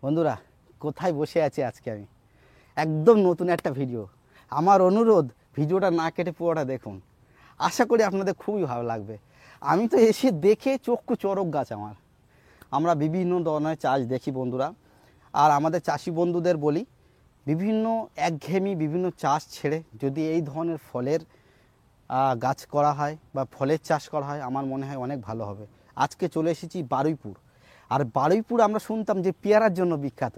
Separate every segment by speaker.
Speaker 1: বন্ধুরা, কোথায় বসে আছি আজকে আমি? একদম নতুন একটা ভিডিও। আমার অনুরোধ, ভিডিওটা না কেটে পুরোটা দেখুন। আশা করি আপনাদের খুবই ভালো লাগবে। আমি তো এসে দেখে চক্ষু চড়ক গাছ আমার। আমরা বিভিন্ন ধরনের চাষ দেখি বন্ধুরা, আর আমাদের চাষি বন্ধুদের বলি বিভিন্ন একঘেয়েমি বিভিন্ন চাষ ছেড়ে যদি এই ধরনের ফলের গাছ করা হয় বা ফলের চাষ করা হয়, আমার মনে হয় অনেক ভালো হবে। আজকে চলে এসেছি বারুইপুর। আর বারুইপুর আমরা শুনতাম যে পেয়ারার জন্য বিখ্যাত।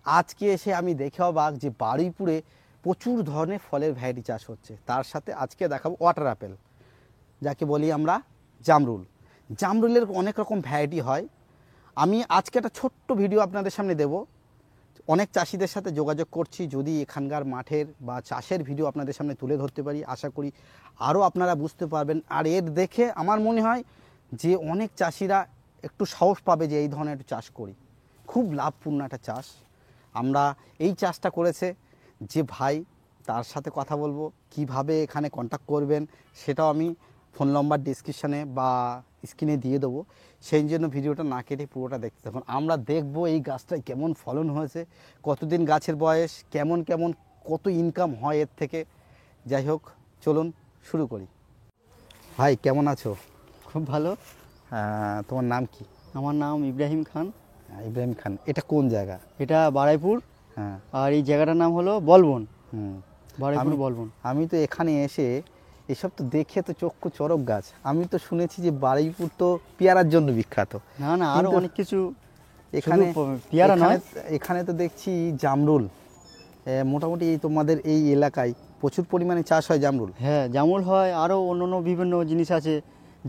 Speaker 1: আজকে এসে আমি দেখে অবাক যে বারুইপুরে প্রচুর ধরনের ফলের ভ্যারাইটি চাষ হচ্ছে। তার সাথে আজকে দেখাবো ওয়াটার অ্যাপেল, যাকে বলি আমরা জামরুল। জামরুলের অনেক রকম ভ্যারাইটি হয়। আমি আজকে একটা ছোট্ট ভিডিও আপনাদের সামনে দেব। অনেক চাষিদের সাথে যোগাযোগ করছি, যদি এখানকার মাঠের বা চাষের ভিডিও আপনাদের সামনে তুলে ধরতে পারি, আশা করি আরও আপনারা বুঝতে পারবেন। আর এর দেখে আমার মনে হয় যে অনেক চাষিরা একটু সাহস পাবে যে এই ধরনের একটু চাষ করি। খুব লাভপূর্ণ একটা চাষ। আমরা এই চাষটা করেছে যে ভাই, তার সাথে কথা বলবো, কিভাবে এখানে কন্ট্যাক্ট করবেন সেটাও আমি ফোন নম্বর ডিসক্রিপশানে বা স্ক্রিনে দিয়ে দেবো। সেই জন্য ভিডিওটা না কেটে পুরোটা দেখতে থাকুন। আমরা দেখব এই গাছটায় কেমন ফলন হয়েছে, কতদিন গাছের বয়স, কেমন কেমন কত ইনকাম হয় এর থেকে। যাই হোক, চলুন শুরু করি। ভাই কেমন আছো?
Speaker 2: খুব ভালো।
Speaker 1: তোমার নাম কি?
Speaker 2: আমার নাম ইব্রাহিম খান।
Speaker 1: ইব্রাহিম খান। এটা কোন জায়গা?
Speaker 2: এটা বারাইপুর।
Speaker 1: হ্যাঁ।
Speaker 2: আর এই জায়গাটার নাম হলো বলবন। বারাইপুর
Speaker 1: আমি-
Speaker 2: বলবন।
Speaker 1: আমি তো এখানে এসে এসব তো দেখে তো চক্ষু চড়ক গাছ। আমি তো শুনেছি যে বারুইপুর তো পেয়ারার জন্য বিখ্যাত।
Speaker 2: না না, আরো
Speaker 1: কিন্তু
Speaker 2: অনেক কিছু।
Speaker 1: এখানে
Speaker 2: পেয়ারা নয়,
Speaker 1: এখানে তো দেখছি জামরুল। মোটামুটি তোমাদের এই এলাকায় প্রচুর পরিমাণে চাষ হয় জামরুল।
Speaker 2: হ্যাঁ জামুল হয়, আরো অন্য বিভিন্ন জিনিস আছে।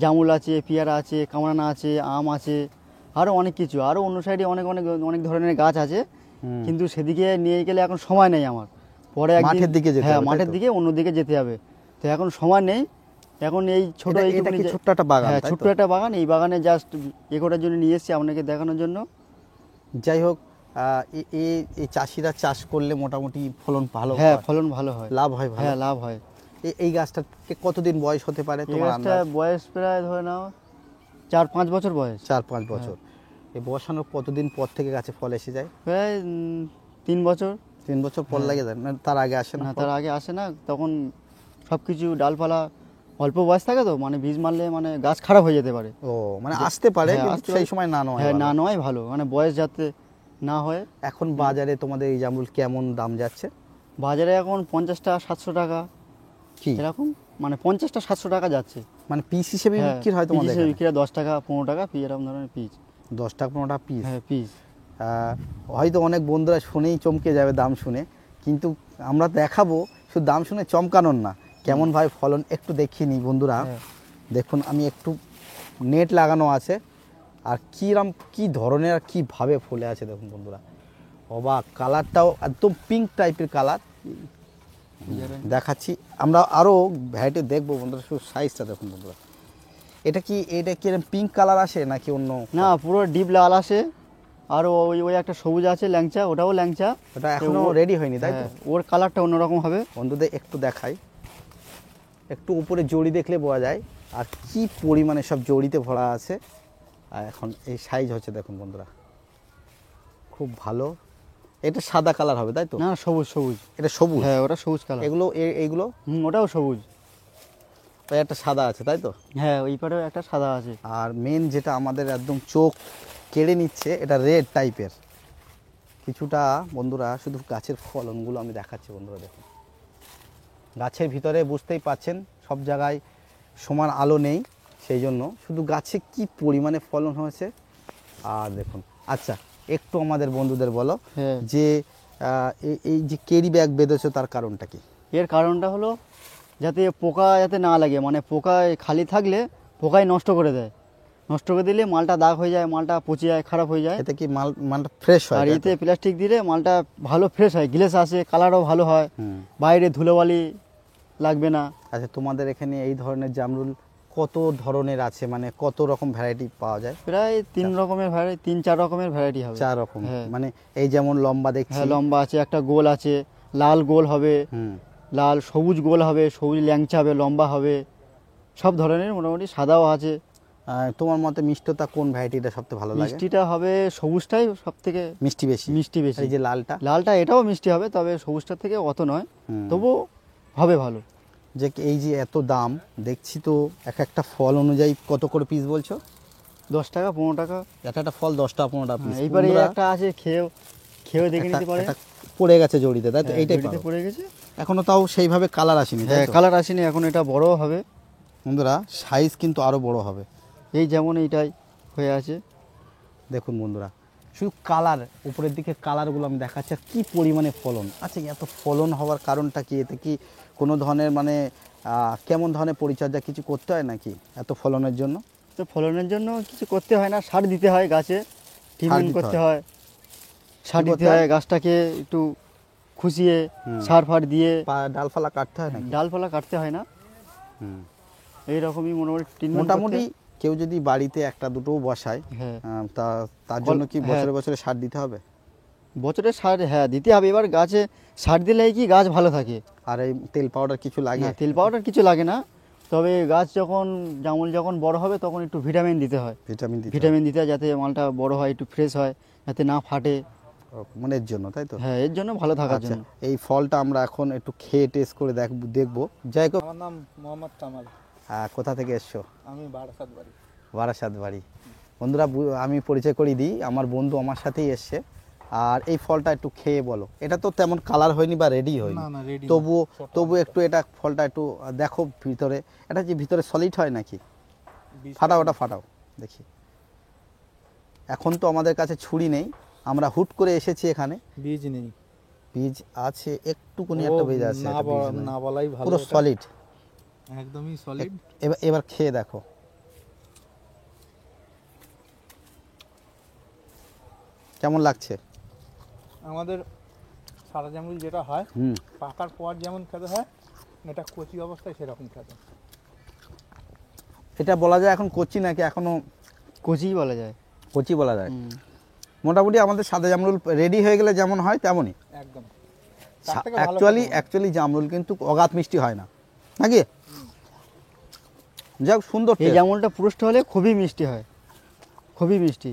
Speaker 2: জামুল আছে, পেয়ারা আছে, কামরানা আছে, আম আছে, আরো অনেক কিছু। আরো অন্য সাইডে অনেক অনেক অনেক ধরনের গাছ আছে, কিন্তু সেদিকে নিয়ে গেলে এখন সময় নেই আমার। পরে একদিন
Speaker 1: মাঠের দিকে যেতে
Speaker 2: হ্যাঁ
Speaker 1: হবে, তাই
Speaker 2: মাঠের
Speaker 1: তো?
Speaker 2: দিকে অন্য দিকে যেতে হবে, তো এখন সময় নেই। এখন এই ছোট
Speaker 1: এটা
Speaker 2: এইটুকুনি
Speaker 1: কি ছোট্ট একটা বাগান?
Speaker 2: হ্যাঁ
Speaker 1: তাই
Speaker 2: ছোট্ট
Speaker 1: তো?
Speaker 2: একটা বাগান। এই বাগানে জাস্ট এ করার জন্য নিয়ে এসেছি আপনাকে দেখানোর জন্য।
Speaker 1: যাই হোক, এই চাষিরা চাষ করলে মোটামুটি ফলন ভালো
Speaker 2: হ্যাঁ
Speaker 1: হয়?
Speaker 2: ফলন ভালো হয়,
Speaker 1: লাভ হয় ভালো?
Speaker 2: হ্যাঁ লাভ হয়।
Speaker 1: এই গাছটার কতদিন বয়স হতে পারে
Speaker 2: এই
Speaker 1: তোমার
Speaker 2: গাছটা
Speaker 1: আন্দাজ?
Speaker 2: বয়স প্রায় ধরে নাও 4-5 বছর বয়স।
Speaker 1: 4-5 বছর। এই বসানোর কতদিন পর থেকে গাছে ফল এসে যায়?
Speaker 2: প্রায় 3 বছর।
Speaker 1: 3 বছর পর লাগে যায় না? তার আগে আসে না
Speaker 2: না,
Speaker 1: ফল?
Speaker 2: তার আগে আসে না। তখন সব কিছু ডালপালা অল্প বয়স থাকে, তো মানে বীজ মারলে মানে গাছ খারাপ হয়ে যেতে পারে।
Speaker 1: ও মানে আসতে পারে,
Speaker 2: হ্যাঁ,
Speaker 1: কিন্তু
Speaker 2: আসতে
Speaker 1: সেই
Speaker 2: পারে।
Speaker 1: সময় না নয়
Speaker 2: হ্যাঁ না
Speaker 1: ভালো।
Speaker 2: নয় ভালো, মানে বয়স যাতে না হয়।
Speaker 1: এখন বাজারে তোমাদের এই জামরুল কেমন দাম যাচ্ছে?
Speaker 2: বাজারে এখন 50টা 700 টাকা
Speaker 1: কি
Speaker 2: এরকম, মানে 50টা 700 টাকা যাচ্ছে।
Speaker 1: মানে পিস হিসেবে
Speaker 2: হ্যাঁ,
Speaker 1: বিক্রি হয় তোমাদের
Speaker 2: পিস
Speaker 1: এখানে?
Speaker 2: বিক্রি হয় 10 টাকা 15 টাকা এরকম ধরনের পিস।
Speaker 1: 10 টাকা 15 টাকা পিস?
Speaker 2: হ্যাঁ পিস।
Speaker 1: হয়তো অনেক বন্ধুরা শুনেই চমকে যাবে দাম শুনে, কিন্তু আমরা দেখাবো শুধু দাম শুনে চমকানোর না, কেমন ভাবে ফলন একটু দেখিয়ে নিই বন্ধুরা।
Speaker 2: হ্যাঁ।
Speaker 1: দেখুন, আমি একটু নেট লাগানো আছে, আর কী ধরনের আর কীভাবে ফলে আছে দেখুন বন্ধুরা। অবাক, কালারটাও একদম পিঙ্ক টাইপের কালার। দেখাচ্ছি, আমরা আরও ভ্যারাইটি দেখবো বন্ধুরা। শুধু সাইজটা দেখুন বন্ধুরা। এটা কি এরকম পিঙ্ক কালার আসে নাকি অন্য?
Speaker 2: না, পুরো ডিপ লাল আসে। আর ওই ওই একটা সবুজ আছে ল্যাংচা, ওটাও ল্যাংচা।
Speaker 1: ওটা এখনো রেডি হয়নি, তাই তো?
Speaker 2: হ্যাঁ, ওর কালারটা অন্যরকম হবে।
Speaker 1: বন্ধুদের একটু দেখাই, একটু উপরে জড়ি দেখলে বোঝা যায় আর কি পরিমাণে সব জড়িতে ভরা আছে। আর এখন এই সাইজ হচ্ছে দেখুন বন্ধুরা, খুব ভালো। এটা সাদা কালার হবে, তাই তো?
Speaker 2: না সবুজ সবুজ।
Speaker 1: এটা সবুজ?
Speaker 2: হ্যাঁ ওটা সবুজ কালার।
Speaker 1: এগুলো এইগুলো?
Speaker 2: ওটাও সবুজ।
Speaker 1: ওই একটা সাদা আছে, তাই তো?
Speaker 2: হ্যাঁ ওই পারেও একটা সাদা আছে।
Speaker 1: আর মেন যেটা আমাদের একদম চোখ কেড়ে নিচ্ছে, এটা রেড টাইপের কিছুটা বন্ধুরা। শুধু গাছের ফলনগুলো আমি দেখাচ্ছি বন্ধুরা, দেখুন। গাছের ভিতরে বুঝতেই পাচ্ছেন সব জায়গায় সমান আলো নেই, সেই জন্য শুধু গাছে কি পরিমাণে ফলন হয়েছে। আর দেখুন, আচ্ছা একটু আমাদের বন্ধুদের বলো
Speaker 2: হ্যাঁ।
Speaker 1: যে এই যে কেরি ব্যাগ বেঁধেছো, তার কারণটা কি?
Speaker 2: এর কারণটা হলো যাতে পোকা যাতে না লাগে, মানে পোকায় খালি থাকলে পোকায় নষ্ট করে দেয়। নষ্ট করে দিলে মালটা দাগ হয়ে যায়, মালটা পচে যায়, খারাপ হয়ে যায়।
Speaker 1: এতে কি মালটা ফ্রেশ হয়?
Speaker 2: আর
Speaker 1: তাই তো?
Speaker 2: এতে প্লাস্টিক দিলে মালটা ভালো ফ্রেশ হয়, গ্লেস আসে, কালারও ভালো হয়, বাইরে ধুলোবালি লাগবে না।
Speaker 1: আচ্ছা, তোমাদের এখানে এই ধরনের জামরুল কত ধরনের আছে, মানে কত রকম ভ্যারাইটি পাওয়া যায়?
Speaker 2: প্রায় 3 রকমের ভ্যারাইটি, 3-4 রকমের ভ্যারাইটি হবে।
Speaker 1: 4 রকম?
Speaker 2: হ্যাঁ।
Speaker 1: মানে এই যেমন লম্বা দেখছি।
Speaker 2: হ্যাঁ লম্বা আছে, একটা গোল আছে, লাল গোল হবে, লাল সবুজ গোল হবে, সবুজ ল্যাংচা হবে, লম্বা হবে, সব ধরনের। মোটামুটি সাদাও আছে।
Speaker 1: তোমার মতে মিষ্টতা কোন ভ্যারাইটিটা সবথেকে ভালো লাগে?
Speaker 2: মিষ্টিটা হবে সবুজটাই সব থেকে
Speaker 1: মিষ্টি বেশি?
Speaker 2: মিষ্টি বেশি।
Speaker 1: এই যে লালটা?
Speaker 2: লালটা এটাও মিষ্টি হবে, তবে সবুজটার থেকে অত নয়, তবু হবে ভালো।
Speaker 1: যে এই যে এত দাম দেখছি, তো এক একটা ফল অনুযায়ী কত করে পিস বলছো?
Speaker 2: 10 টাকা 15 টাকা।
Speaker 1: একটা একটা ফল 10 টাকা 15 টাকা পিস।
Speaker 2: এইবারে একটা আছে, খেয়ে দেখে নিতে পারে।
Speaker 1: পড়ে গেছে জড়িতে, তাই তো? এইটাই
Speaker 2: জড়িতে পড়ে গেছে
Speaker 1: এখনো, তাও সেইভাবে কালার আসেনি।
Speaker 2: হ্যাঁ, কালার আসেনি এখন, এটা বড় হবে
Speaker 1: বন্ধুরা, সাইজ কিন্তু আরো বড় হবে।
Speaker 2: এই যেমন এইটাই হয়ে আছে
Speaker 1: দেখুন বন্ধুরা, শুধু কালার, উপরের দিকে কালারগুলো আমি দেখাচ্ছি, আর কী পরিমাণে ফলন। আচ্ছা, এত ফলন হওয়ার কারণটা কি? এতে কি কোনো ধরনের মানে কেমন ধরনের পরিচর্যা কিছু করতে হয় নাকি এত ফলনের জন্য?
Speaker 2: তো ফলনের জন্য কিছু করতে হয় না, সার দিতে হয় গাছে, ট্রিটমেন্ট
Speaker 1: দিতে
Speaker 2: করতে
Speaker 1: হয়।
Speaker 2: হয়, সার
Speaker 1: কি
Speaker 2: দিতে
Speaker 1: করতে হয়?
Speaker 2: হয়, গাছটাকে একটু খুশিয়ে সার ফার দিয়ে।
Speaker 1: ডালপালা কাটতে হয় নাকি?
Speaker 2: ডালপালা কাটতে হয় না, এইরকমই মোটামুটি ট্রিটমেন্ট।
Speaker 1: মোটামুটি কেউ যদি বাড়িতে একটা দুটোও বসায়,
Speaker 2: হ্যাঁ,
Speaker 1: তার জন্য কি
Speaker 2: হ্যাঁ।
Speaker 1: বছরে বছরে সার দিতে হবে?
Speaker 2: বছরে সার হ্যাঁ দিতে হবে। এবার গাছে সার দিলেই কি গাছ ভালো থাকে।
Speaker 1: আর এই তেল পাউডার কিছু লাগে?
Speaker 2: না, তেল পাউডার কিছু লাগে না, তবে গাছ যখন জামুল যখন বড় হবে তখন একটু ভিটামিন দিতে হয়। ভিটামিন দিতে হয় যাতে মালটা বড় হয়, একটু ফ্রেশ হয়, যাতে না ফাটে।
Speaker 1: মানে এর জন্য, তাই তো?
Speaker 2: হ্যাঁ, এর জন্য ভালো থাকার
Speaker 1: আচ্ছা,
Speaker 2: জন্য।
Speaker 1: এই ফলটা আমরা এখন একটু খেয়ে টেস্ট করে দেখবো। যাই হোক,
Speaker 3: আমার নাম মোহাম্মদ কামাল।
Speaker 1: কোথা থেকে এসছো?
Speaker 3: আমি বারাসাত বাড়ি।
Speaker 1: বারাসাত বাড়ি। বন্ধুরা, আমি পরিচয় করিয়ে দিই, আমার বন্ধু আমার সাথেই এসছে। আর এই ফলটা একটু খেয়ে বলো। এটা তো তেমন কালার হয়নি বা রেডি হয়নি,
Speaker 3: না, রেডি।
Speaker 1: তবু একটু এটা ফলটা একটু দেখো ভিতরে। এটা যে ভিতরে সলিড হয় নাকি? ফাটাও, ওটা ফাটাও দেখি। এখন তো আমাদের কাছে ছুরি নেই, আমরা হুট করে এসেছি এখানে।
Speaker 3: বীজ নেই?
Speaker 1: বীজ আছে, একটুকুনি একটা বীজ আছে,
Speaker 3: না,
Speaker 1: এটা বীজ নয়।
Speaker 3: না বলাই ভালো।
Speaker 1: পুরো সলিড,
Speaker 3: একদমই সলিড।
Speaker 1: এবার খেয়ে দেখো। কেমন লাগছে?
Speaker 3: আমাদের সাদা জামরুল যেটা হয়, পাকার পর যেমন খেতে হয়, এটা কচি অবস্থায় সেরকম খেতে।
Speaker 1: এটা বলা যায় এখন কচি নাকি এখনো?
Speaker 2: কচিই বলা যায়।
Speaker 1: কচি বলা যায়। মোটামুটি আমাদের সাদা জামরুল রেডি হয়ে গেলে যেমন হয় তেমনই।
Speaker 3: একদম।
Speaker 1: অ্যাকচুয়ালি জামরুল কিন্তু অগাধ মিষ্টি হয় না, নাকি? যাক, সুন্দর।
Speaker 2: এই জামুলটা পুরুষ্ট হলে খুবই মিষ্টি হয়, খুবই মিষ্টি,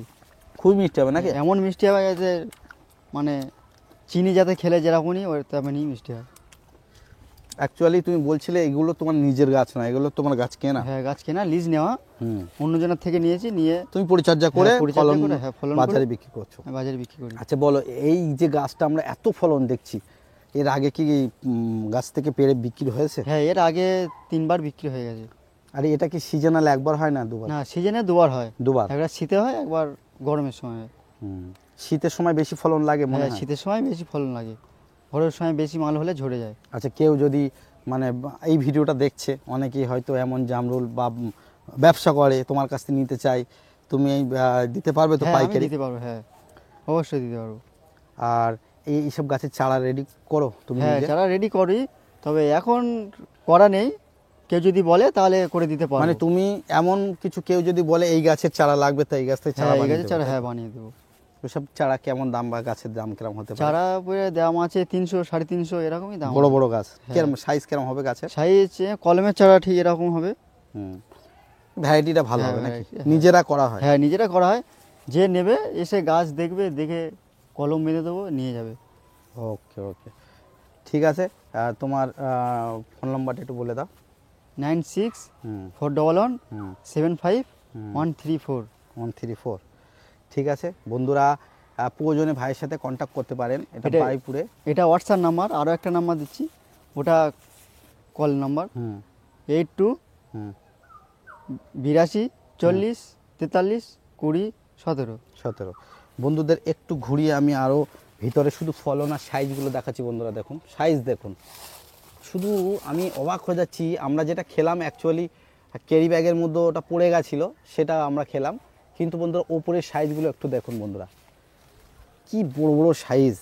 Speaker 1: খুবই মিষ্টি হবে নাকি?
Speaker 2: এমন মিষ্টি হবে যে মানে চিনি যাতে খেলে যেরকমই ওর তেমনই মিষ্টি হয়।
Speaker 1: অ্যাকচুয়ালি তুমি বলছিলে এগুলো তোমার নিজের গাছ না, এগুলো তোমার গাছ কেনা?
Speaker 2: হ্যাঁ, গাছ কেনা, লিজ নেওয়া, অন্যজনের থেকে নিয়েছি, নিয়ে
Speaker 1: তুমি পরিচর্যা করে
Speaker 2: ফলন
Speaker 1: বাজারে বিক্রি করছো?
Speaker 2: বাজারে বিক্রি করি।
Speaker 1: আচ্ছা বলো, এই যে গাছটা আমরা এত ফলন দেখছি, এর আগে কি গাছ থেকে পেরে বিক্রি হয়েছে?
Speaker 2: হ্যাঁ, এর আগে 3 বার বিক্রি হয়ে গেছে।
Speaker 1: আর এটা কি সিজনাল একবার হয় না দুবার?
Speaker 2: না, সিজনে 2 বার হয়।
Speaker 1: 2 বার?
Speaker 2: একবার শীতে হয়, একবার গরমের সময় হয়।
Speaker 1: শীতের সময় বেশি ফলন লাগে মনে হয়?
Speaker 2: শীতের সময় বেশি ফলন লাগে, ভোরের সময় বেশি মাল হলে ঝরে যায়।
Speaker 1: আচ্ছা, কেউ যদি মানে এই ভিডিওটা দেখছে, অনেকেই হয়তো এমন জামরুল বা ব্যবসা করে, তোমার কাছ থেকে নিতে চাই, তুমি দিতে পারবে তো?
Speaker 2: হ্যাঁ, আমি
Speaker 1: পাইকারি
Speaker 2: দিতে পারবো, হ্যাঁ অবশ্যই দিতে পারবো।
Speaker 1: আর এইসব গাছের চারা রেডি করো তুমি?
Speaker 2: হ্যাঁ,
Speaker 1: নিজে?
Speaker 2: চারা রেডি করি, তবে এখন করা নেই, কেউ যদি বলে তাহলে করে দিতে পারবো।
Speaker 1: মানে তুমি এমন কিছু, কেউ যদি বলে এই গাছের চারা লাগবে, তো এই গাছ থেকে চারা
Speaker 2: হ্যাঁ, এই
Speaker 1: বানিয়ে
Speaker 2: গাছের
Speaker 1: দেবে,
Speaker 2: চারা
Speaker 1: তাই তো?
Speaker 2: হ্যাঁ বানিয়ে দেবো।
Speaker 1: ওইসব চারা কেমন দাম বা গাছের দাম কিরম হতে পারে?
Speaker 2: চারা পরে দাম আছে 300 350 এরকমই দাম।
Speaker 1: বড় বড় গাছ
Speaker 2: হ্যাঁ।
Speaker 1: কিরম সাইজ কিরম হবে গাছের?
Speaker 2: সাইজ কলমের চারা ঠিক এরকম হবে।
Speaker 1: ভ্যারাইটিটা ভালো
Speaker 2: হ্যাঁ,
Speaker 1: হবে নাকি?
Speaker 2: variety,
Speaker 1: নিজেরা করা হয়?
Speaker 2: হ্যাঁ, নিজেরা করা হয়, যে নেবে এসে গাছ দেখবে, দেখে কলম বেঁধে দেবো, নিয়ে যাবে।
Speaker 1: ওকে ওকে, ঠিক আছে। তোমার ফোন নাম্বারটা একটু বলে দাও।
Speaker 2: 9641175134।
Speaker 1: 134। ঠিক আছে বন্ধুরা, প্রয়োজনে ভাইয়ের সাথে কন্ট্যাক্ট করতে পারেন। এটা বারুইপুরে।
Speaker 2: এটা হোয়াটসঅ্যাপ নাম্বার, আরও একটা নাম্বার দিচ্ছি, ওটা কল নাম্বার 82 82 40 43 20 17।
Speaker 1: বন্ধুদের একটু ঘুরিয়ে আমি আরও ভিতরে শুধু ফলন আর সাইজগুলো দেখাচ্ছি। বন্ধুরা দেখুন, সাইজ দেখুন, শুধু আমি অবাক হয়ে যাচ্ছি। আমরা যেটা খেলাম অ্যাকচুয়ালি ক্যারি ব্যাগের মধ্যে ওটা পড়ে গেছিলো, সেটা আমরা খেলাম, কিন্তু বন্ধুরা ওপরের সাইজগুলো একটু দেখুন। বন্ধুরা, কি বড় বড় সাইজ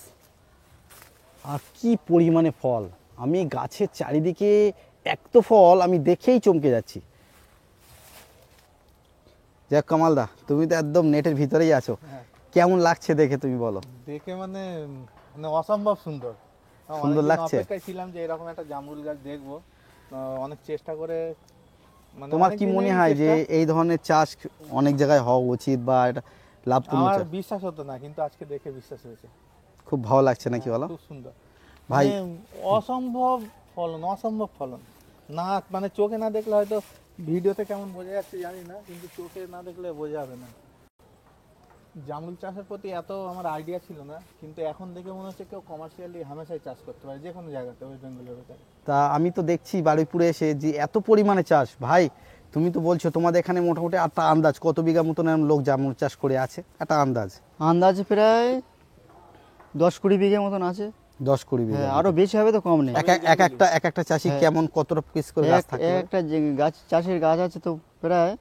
Speaker 1: আর কি পরিমাণে ফল। আমি গাছের চারিদিকে এত ফল আমি দেখেই চমকে যাচ্ছি। যাক কামালদা, তুমি তো একদম নেটের ভিতরেই আছো, কেমন লাগছে দেখে তুমি বলো?
Speaker 3: দেখে মানে অসম্ভব সুন্দর।
Speaker 1: সুন্দর লাগছে?
Speaker 3: অপেক্ষায় ছিলাম যে এরকম একটা জামরুল গাছ দেখবো, অনেক চেষ্টা করে মানে
Speaker 1: তোমার
Speaker 3: অনেক
Speaker 1: কি
Speaker 3: দিনেরই
Speaker 1: মনে হয় যে
Speaker 3: চেষ্টা।
Speaker 1: এই ধরনের চাষ অনেক জায়গায় হওয়া উচিত বা এটা লাভপূর্ণ
Speaker 3: আমার
Speaker 1: চাষ?
Speaker 3: বিশ্বাস হতো না, কিন্তু আজকে দেখে বিশ্বাস হয়েছে।
Speaker 1: খুব ভালো লাগছে নাকি বলো?
Speaker 3: খুব সুন্দর
Speaker 1: ভাই
Speaker 3: মানে অসম্ভব ফলন না, মানে চোখে না দেখলে হয়তো ভিডিওতে কেমন বোঝা যাচ্ছে জানি না, কিন্তু চোখে না দেখলে বোঝা যাবে না। জামরুল চাষের প্রতি এত আমার আইডিয়া ছিল না, কিন্তু এখন দেখে মনে হচ্ছে কেউ কমার্শিয়ালি হামেশাই চাষ করতে পারে যে কোনো জায়গাতে, ওয়েস্ট বেঙ্গলের ভেতরে।
Speaker 1: তা আমি তো দেখছি বারুইপুরে এসে যে এত পরিমাণে চাষ, ভাই তুমি তো বলছো তোমাদের এখানে মোটামুটি একটা আন্দাজ কত বিঘা মতন এরম লোক জামরুল চাষ করে আছে, একটা আন্দাজ?
Speaker 2: আন্দাজে প্রায় 10-20 বিঘে মতন আছে।
Speaker 1: 10-20 বিঘা
Speaker 2: হ্যাঁ,
Speaker 1: মতন।
Speaker 2: আরো বেশি হবে তো কম নেই।
Speaker 1: এক একটা চাষি
Speaker 2: হ্যাঁ।
Speaker 1: কেমন কতটা পিস করে গাছ থাকে?
Speaker 2: একটা যে গাছ চাষের গাছ আছে তো প্রায়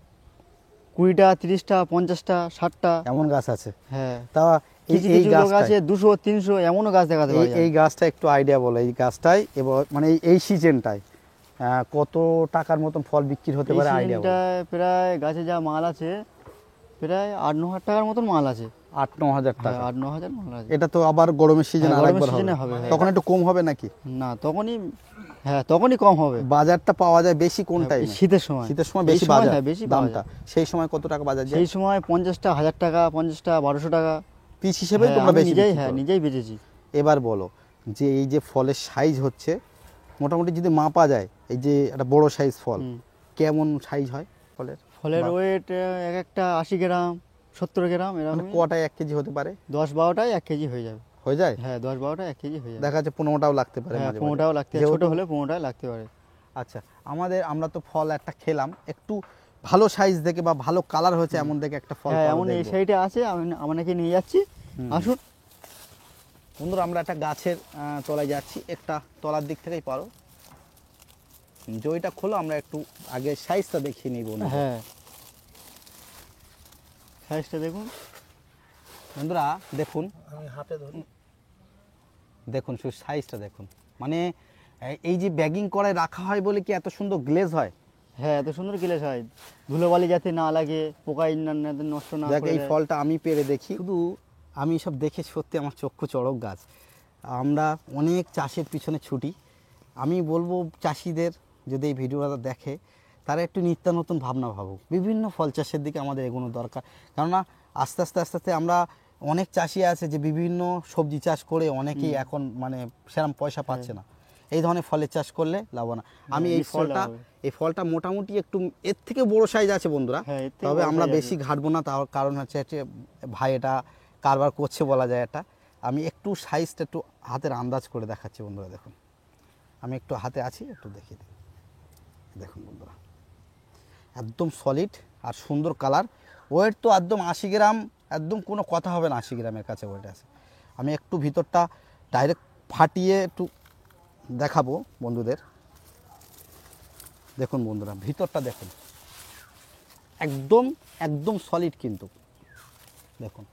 Speaker 2: 20টা, 30টা, 50টা, 60টা।
Speaker 1: এমন গাছ আছে?
Speaker 2: হ্যাঁ,
Speaker 1: তা এই
Speaker 2: কিছু
Speaker 1: এই
Speaker 2: কিছু লোক
Speaker 1: গাছটা
Speaker 2: আছে 200, 300 এমনও গাছ দেখাতে পারে।
Speaker 1: এই গাছটা একটু আইডিয়া বলো, এই গাছটাই এবং মানে এই সিজনটায় কত টাকার মতন ফল বিক্রি হতে পারে আইডিয়া বলো?
Speaker 2: প্রায় গাছে যা মাল আছে প্রায় 8-9 হাজার টাকার মতন মাল আছে।
Speaker 1: 8-9 হাজার টাকা?
Speaker 2: 8-9 হাজার মাল আছে।
Speaker 1: এটা তো আবার গরমের সিজনে
Speaker 2: হ্যাঁ, গরমের
Speaker 1: আরেকবার
Speaker 2: সিজনে
Speaker 1: হবে,
Speaker 2: হবে, হ্যাঁ।
Speaker 1: তখন একটু কম হবে নাকি?
Speaker 2: না তখনই কম হবে।
Speaker 1: বাজারটা পাওয়া যায় বেশি কোন
Speaker 2: হ্যাঁ,
Speaker 1: টাইমে?
Speaker 2: শীতের সময়।
Speaker 1: শীতের সময়
Speaker 2: এই
Speaker 1: বেশি
Speaker 2: সময়,
Speaker 1: বাজার
Speaker 2: হ্যাঁ, বেশি পাওয়া
Speaker 1: দামটা। সেই সময় কত টাকা বাজার যায়?
Speaker 2: সেই সময় 50টা 1000 টাকা, 50টা 1200 টাকা
Speaker 1: পিস হিসেবে
Speaker 2: হ্যাঁ,
Speaker 1: তোমরা
Speaker 2: আমি
Speaker 1: বেশি
Speaker 2: নিজেই
Speaker 1: বিক্রি করো।
Speaker 2: নিজেই বেচেছি।
Speaker 1: এবার বলো যে এই যে ফলের সাইজ হচ্ছে মোটামুটি যদি মাপা যায়, এই যে একটা বড় সাইজ ফল
Speaker 2: হুম।
Speaker 1: কেমন সাইজ হয় ফলের?
Speaker 2: ফলের
Speaker 1: বা-
Speaker 2: ওয়েট এক একটা 80 গ্রাম, 70 গ্রাম
Speaker 1: মানে
Speaker 2: এরকম।
Speaker 1: কটায় 1 কেজি হতে পারে?
Speaker 2: 10-12টায় 1 কেজি হয়ে যাবে।
Speaker 1: হয়ে যায়?
Speaker 2: হ্যাঁ, 10-12টায় 1 কেজি হয়ে যাবে।
Speaker 1: দেখা যাচ্ছে 15টাও লাগতে পারে
Speaker 2: হ্যাঁ,
Speaker 1: মাঝে মাঝে।
Speaker 2: 15টাও লাগতে পারে, ছোট
Speaker 1: যেহেতু-
Speaker 2: হলে 15টায় লাগতে পারে।
Speaker 1: আচ্ছা, আমরা তো ফল একটা খেলাম, একটু ভালো সাইজ দেখে বা ভালো কালার হয়েছে এমন দেখে একটা ফল
Speaker 2: হ্যাঁ,
Speaker 1: পাবো
Speaker 2: এমন এই
Speaker 1: দেখবো।
Speaker 2: সাইডে আছে, আমি আপনাকে নিয়ে যাচ্ছি। আসুন।
Speaker 1: বন্ধুরা আমরা একটা গাছের তলায় যাচ্ছি, একটা তলার দিক থেকেই পারো জয়টা খোলো, আমরা একটু আগে সাইজটা দেখিয়ে নিই বন্ধু।
Speaker 2: হ্যাঁ, সাইজটা দেখুন।
Speaker 1: বন্ধুরা দেখুন,
Speaker 3: আমি হাতে ধরি।
Speaker 1: দেখুন শুধু সাইজটা দেখুন, মানে এই যে ব্যাগিং করে রাখা হয় বলে কি এত সুন্দর গ্লেজ হয়?
Speaker 2: হ্যাঁ, এত সুন্দর গিলেস হয়, ধুলোবালি যাতে না লাগে, পোকাই নষ্ট না
Speaker 1: দেখ
Speaker 2: করে
Speaker 1: এই
Speaker 2: দেয়।
Speaker 1: ফলটা আমি পেরে দেখি, শুধু আমি সব দেখে সত্যি আমার চক্ষু চড়ক গাছ। আমরা অনেক চাষের পিছনে ছুটি, আমি বলবো চাষিদের যদি এই ভিডিওটা দেখে তারা একটু নিত্য নতুন ভাবনা ভাবুক, বিভিন্ন ফল চাষের দিকে আমাদের এগোনো দরকার। কেননা আস্তে আস্তে আমরা অনেক চাষি আছে যে বিভিন্ন সবজি চাষ করে অনেকেই এখন মানে সেরকম পয়সা পাচ্ছে না, এই ধরনের ফলের চাষ করলে লাভবান। আমি এই
Speaker 2: নিশ্চয়ই
Speaker 1: ফলটা
Speaker 2: লাভ হবে।
Speaker 1: এই ফলটা মোটামুটি একটু এর থেকে বড় সাইজ আছে বন্ধুরা,
Speaker 2: হ্যাঁ, এর থেকে
Speaker 1: তবে
Speaker 2: বড়
Speaker 1: আমরা
Speaker 2: size
Speaker 1: বেশি ঘাটবো না, তার কারণ হচ্ছে ভাই এটা কারবার করছে বলা যায়। এটা আমি একটু সাইজটা একটু হাতের আন্দাজ করে দেখাচ্ছি বন্ধুরা, দেখুন আমি একটু হাতে আছি, একটু দেখিয়ে দিই। দেখুন বন্ধুরা একদম সলিড আর সুন্দর কালার, ওয়েট তো একদম 80 গ্রাম, একদম কোনো কথা হবে না, 80 গ্রামের কাছে ওয়েট আছে। আমি একটু ভিতরটা ডাইরেক্ট ফাটিয়ে একটু দেখাবো বন্ধুদের। দেখুন বন্ধুরা ভিতরটা দেখুন, একদম একদম সলিড, কিন্তু দেখুন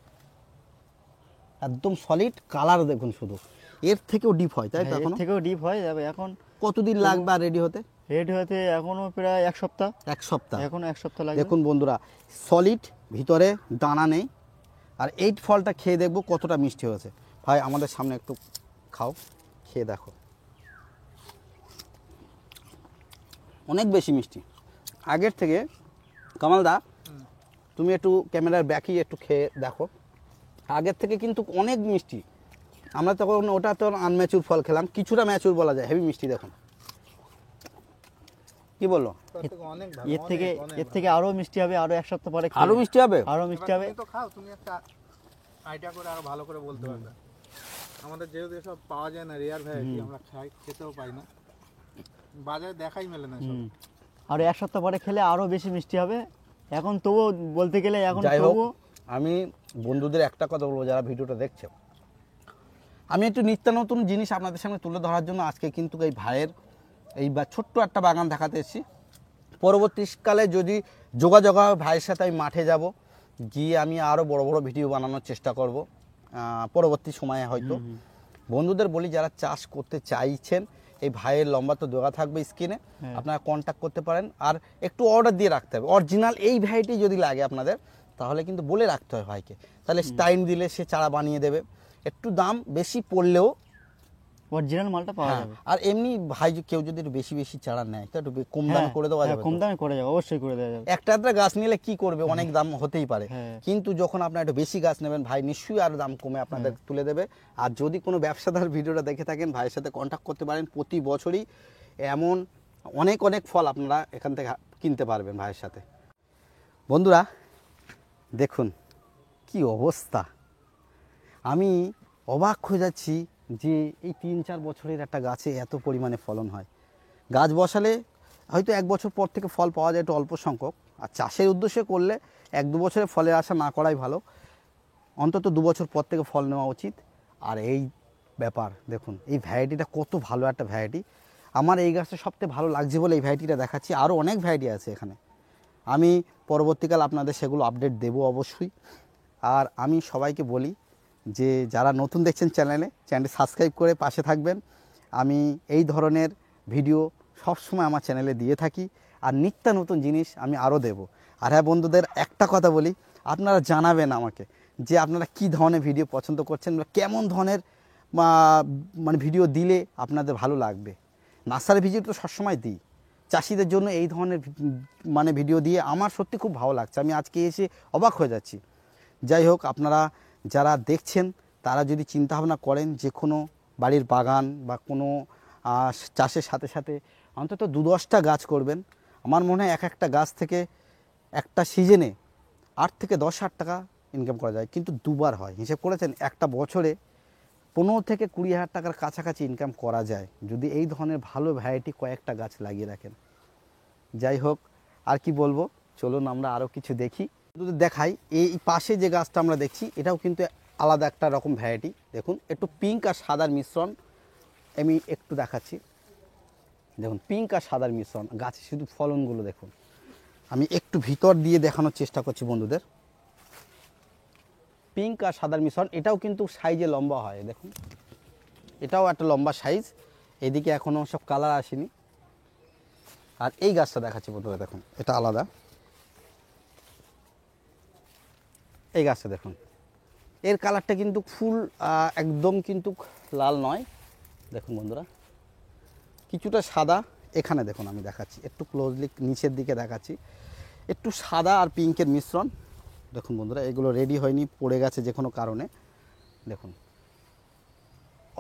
Speaker 1: একদম সলিড কালার দেখুন, শুধু এর থেকেও ডিপ হয় তাই তো?
Speaker 2: হ্যাঁ, এর
Speaker 1: এখনো
Speaker 2: থেকেও ডিপ হয় যাবে। এখন
Speaker 1: কতদিন লাগবে আর রেডি হতে?
Speaker 2: রেড হতে এখনো প্রায় 1 সপ্তাহ।
Speaker 1: 1 সপ্তাহ।
Speaker 2: এখনো 1 সপ্তাহ লাগবে।
Speaker 1: দেখুন বন্ধুরা সলিড, ভিতরে দানা নেই, আর এই ফলটা খেয়ে দেখবো কতটা মিষ্টি হয়েছে। ভাই আমাদের সামনে একটু খাও, খেয়ে দেখো, অনেক বেশি মিষ্টি আগের থেকে। কামালদা তুমি একটু ক্যামেরার ব্যাকই একটু খেয়ে দেখো, আগের থেকে কিন্তু অনেক মিষ্টি। আমরা তখন ওটা তো আনম্যাচুর ফল খেলাম, কিছুটা ম্যাচুর বলা যায়, হেভি মিষ্টি। দেখুন কি বললো?
Speaker 3: তার থেকে অনেক ভালো,
Speaker 2: এর থেকে
Speaker 3: অনেক
Speaker 2: এর থেকে আরো মিষ্টি হবে, আরো 1 সপ্তাহ পরে
Speaker 1: আরো মিষ্টি হবে?
Speaker 2: আরো
Speaker 3: ভালো।
Speaker 2: মিষ্টি
Speaker 3: এবার
Speaker 2: হবে।
Speaker 3: তুমি তো খাও, তুমি একটা আইডিয়া করে আরো ভালো করে বলতে পারবে। আমাদের যেহেতু এসব পাওয়া যায় না, রেয়ার ভ্যারাইটি, আমরা খেতেও পাই না, বাজারে দেখাই মেলে না সব।
Speaker 2: আরো 1 সপ্তাহ পরে খেলে আরো বেশি মিষ্টি হবে। এখন তবুও বলতে গেলে এখন
Speaker 1: যাই হোক,
Speaker 2: তবুও
Speaker 1: আমি বন্ধুদের একটা কথা বলবো যারা ভিডিওটা দেখছে, আমি একটু নিত্য নতুন জিনিস আপনাদের সামনে তুলে ধরার জন্য আজকে কিন্তু এই ভাইয়ের এই ছোট্ট একটা বাগান দেখাতে এসেছি। পরবর্তীকালে যদি যোগাযোগ হয় ভাইয়ের সাথে আমি মাঠে যাব, গিয়ে আমি আরও বড় বড় ভিডিও বানানোর চেষ্টা করব পরবর্তী সময়ে হয়তো। বন্ধুদের বলি যারা চাষ করতে চাইছেন, এই ভাইয়ের লম্বা তো দেওয়া থাকবে স্ক্রিনে, আপনারা কন্ট্যাক্ট করতে পারেন। আর একটু অর্ডার দিয়ে রাখতে হবে, অরিজিনাল এই ভ্যারাইটি যদি লাগে আপনাদের তাহলে কিন্তু বলে রাখতে হয় ভাইকে, তাহলে টাইম দিলে সে চারা বানিয়ে দেবে। একটু দাম বেশি পড়লেও
Speaker 2: অরিজিনাল মালটা পাওয়া
Speaker 1: হ্যাঁ,
Speaker 2: যাবে।
Speaker 1: আর এমনি ভাই কেউ যদি একটু বেশি বেশি চারা নেয় তো একটু কম দামে
Speaker 2: হ্যাঁ,
Speaker 1: করে দেওয়া
Speaker 2: হ্যাঁ,
Speaker 1: যাবে
Speaker 2: কম
Speaker 1: তো?
Speaker 2: দামে করে যাবে, অবশ্যই করে দেওয়া যাবে।
Speaker 1: একটা একটা গাছ নিলে কি করবে, অনেক দাম হতেই পারে,
Speaker 2: হ্যাঁ।
Speaker 1: কিন্তু যখন আপনার একটু বেশি গাছ নেবেন ভাই নিশ্চয়ই আরো দাম কমে আপনাদের তুলে দেবে। আর যদি কোনো ব্যবসাদার ভিডিওটা দেখে থাকেন ভাইয়ের সাথে কন্ট্যাক্ট করতে পারেন, প্রতি বছরই এমন অনেক অনেক ফল আপনারা এখান থেকে কিনতে পারবেন ভাইয়ের সাথে। বন্ধুরা দেখুন কি অবস্থা, আমি অবাক হয়ে যাচ্ছি যে এই 3-4 বছরের একটা গাছে এত পরিমাণে ফলন হয়। গাছ বসালে হয়তো 1 বছর পর থেকে ফল পাওয়া যায় একটু অল্প সংখ্যক, আর চাষের উদ্দেশ্যে করলে 1-2 বছরে ফলের আশা না করাই ভালো, অন্তত 2 বছর পর থেকে ফল নেওয়া উচিত। আর এই ব্যাপার দেখুন, এই ভ্যারাইটিটা কত ভালো একটা ভ্যারাইটি। আমার এই গাছটা সবথেকে ভালো লাগছে বলে এই ভ্যারাইটিটা দেখাচ্ছি, আরও অনেক ভ্যারাইটি আছে এখানে, আমি পরবর্তীকাল আপনাদের সেগুলো আপডেট দেবো অবশ্যই। আর আমি সবাইকে বলি যে যারা নতুন দেখছেন চ্যানেলটি সাবস্ক্রাইব করে পাশে থাকবেন। আমি এই ধরনের ভিডিও সবসময় আমার চ্যানেলে দিয়ে থাকি, আর নিত্য নতুন জিনিস আমি আরও দেব। আর হ্যাঁ বন্ধুদের একটা কথা বলি, আপনারা জানাবেন আমাকে যে আপনারা কী ধরনের ভিডিও পছন্দ করছেন বা কেমন ধরনের মানে ভিডিও দিলে আপনাদের ভালো লাগবে। নার্সারি ভিডিও তো সবসময় দিই, চাষিদের জন্য এই ধরনের মানে ভিডিও দিয়ে আমার সত্যি খুব ভালো লাগছে, আমি আজকে এসে অবাক হয়ে যাচ্ছি। যাই হোক, আপনারা যারা দেখছেন তারা যদি চিন্তাভাবনা করেন যে কোনো বাড়ির বাগান বা কোনো চাষের সাথে সাথে অন্তত 2-10টা গাছ করবেন, আমার মনে হয় এক একটা গাছ থেকে একটা সিজনে 8 থেকে 10,000 টাকা ইনকাম করা যায়, কিন্তু দুবার হয়। হিসেব করেছেন একটা বছরে 15 থেকে 20,000 টাকার কাছাকাছি ইনকাম করা যায় যদি এই ধরনের ভালো ভ্যারাইটি কয়েকটা গাছ লাগিয়ে রাখেন। যাই হোক, আর কি বলবো, চলুন আমরা আরও কিছু দেখি। যদি দেখাই, এই পাশে যে গাছটা আমরা দেখছি এটাও কিন্তু আলাদা একটা রকম ভ্যারাইটি। দেখুন একটু পিঙ্ক আর সাদার মিশ্রণ, আমি একটু দেখাচ্ছি। দেখুন পিঙ্ক আর সাদার মিশ্রণ, গাছে শুধু ফলনগুলো দেখুন। আমি একটু ভিতর দিয়ে দেখানোর চেষ্টা করছি বন্ধুদের। পিঙ্ক আর সাদার মিশ্রণ, এটাও কিন্তু সাইজে লম্বা হয়, দেখুন এটাও একটা লম্বা সাইজ। এদিকে এখনও সব কালার আসেনি। আর এই গাছটা দেখাচ্ছি বন্ধুরা, দেখুন এটা আলাদা। এই গাছটা দেখুন, এর কালারটা কিন্তু ফুল একদম কিন্তু লাল নয়, দেখুন বন্ধুরা কিছুটা সাদা। এখানে দেখুন আমি দেখাচ্ছি একটু ক্লোজলি, নিচের দিকে দেখাচ্ছি, একটু সাদা আর পিঙ্কের মিশ্রণ। দেখুন বন্ধুরা এগুলো রেডি হয়নি, পড়ে গেছে যে কোনো কারণে। দেখুন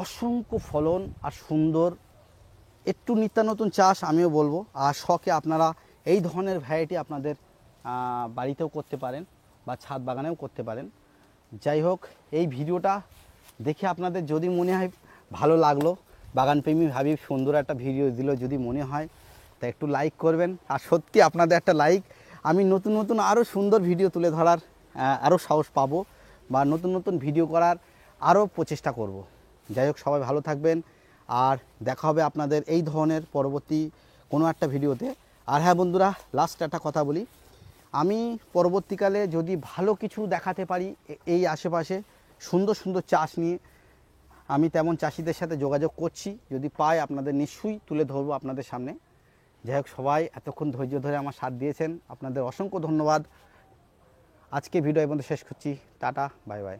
Speaker 1: অসংখ্য ফলন আর সুন্দর, একটু নিত্য নতুন চাষ আমিও বলবো। আর শখে আপনারা এই ধরনের ভ্যারাইটি আপনাদের বাড়িতেও করতে পারেন বা ছাদ বাগানেও করতে পারেন। যাই হোক, এই ভিডিওটা দেখে আপনাদের যদি মনে হয় ভালো লাগলো, বাগানপ্রেমী ভাবি সুন্দর একটা ভিডিও দিল যদি মনে হয়, তা একটু লাইক করবেন। আর সত্যি আপনাদের একটা লাইক আমি নতুন নতুন আরও সুন্দর ভিডিও তুলে ধরার আরও সাহস পাবো, বা নতুন নতুন ভিডিও করার আরও প্রচেষ্টা করব। যাই হোক, সবাই ভালো থাকবেন, আর দেখা হবে আপনাদের এই ধরনের পরবর্তী কোনো একটা ভিডিওতে। আর হ্যাঁ বন্ধুরা, লাস্ট একটা কথা বলি, আমি পরবর্তীকালে যদি ভালো কিছু দেখাতে পারি এই আশেপাশে সুন্দর সুন্দর চাষ নিয়ে, আমি তেমন চাষিদের সাথে যোগাযোগ করছি, যদি পাই আপনাদের নিশ্চয়ই তুলে ধরবো আপনাদের সামনে। যাই হোক, সবাই এতক্ষণ ধৈর্য ধরে আমার সাথ দিয়েছেন, আপনাদের অসংখ্য ধন্যবাদ। আজকে ভিডিও এই পর্যন্ত শেষ করছি, টাটা, বাই বাই।